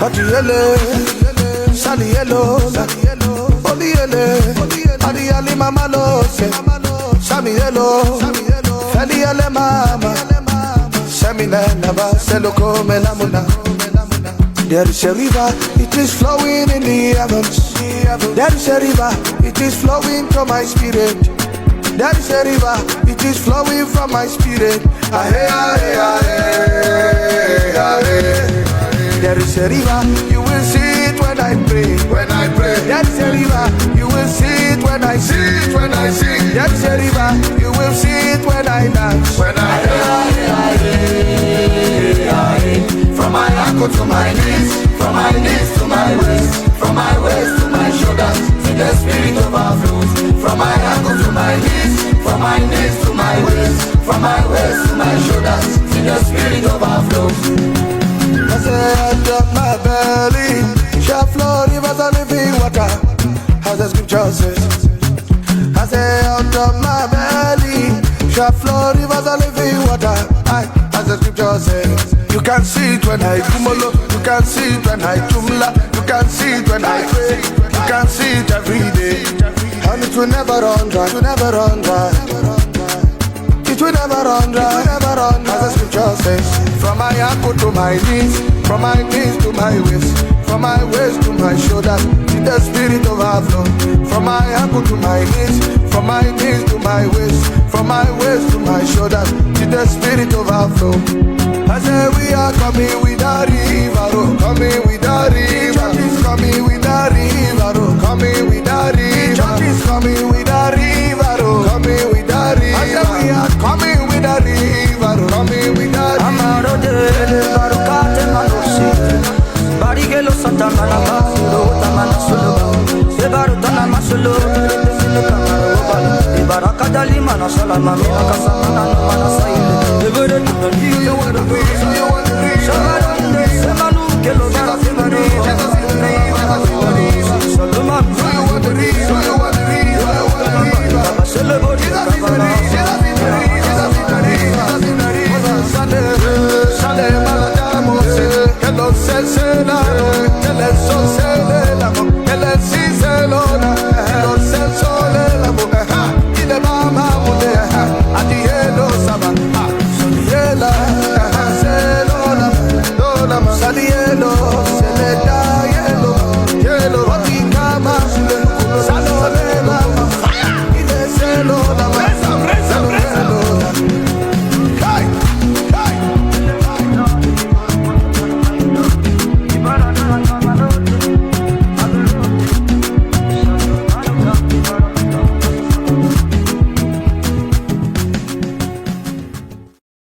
Adiele, Salielo, Odiele, Adiali Mama Lose, Samielo, Feliele Mama, Samina Nava, Seloko Melamuna. There is a river, it is flowing in the heavens. There is a river, it is flowing from my spirit. There is a river, it is flowing from my spirit. Ahe, ahe, ahe, ahe. There is a river, you will see it when I pray. When I pray. There is a river, you will see it when I sing. When I sing. There is a river, you will see it when I dance. When I dance. From my ankle to my knees, from my knees to my waist, from my waist to my shoulders, till the spirit overflows. From my ankle to my knees, from my knees to my waist, from my waist to my shoulders, till the spirit overflows. I say out of my belly shall flow rivers of living water, as the scripture says. I say out of my belly shall flow rivers of living water, as the scripture says. You can see it when I kumolo, you can see it when I tumla, you can see it when I pray, you can see it every day. And it will never run dry, it will never run dry. It will never run dry, never run dry. As the scripture says. From my ankle to my knees, from my knees to my waist, from my waist to my shoulders, in the spirit overflow. From my ankle to my knees, from my knees to my waist, from my waist to my shoulders, in the spirit overflow. I say we are coming with a river, oh, coming with a river. Church is coming with a river, oh, coming with a river. Church is coming with a river, oh, coming with a river. I say we are coming with a river, oh, coming with a river. Amaro de barukate manosi, barigelo santa manaba, rota manasolo, se barutana masolo, sino kamaro bala, baraka dali manasala mamina kasamana manasai. You want to be, you want to be, you want to be. Shamanu kelo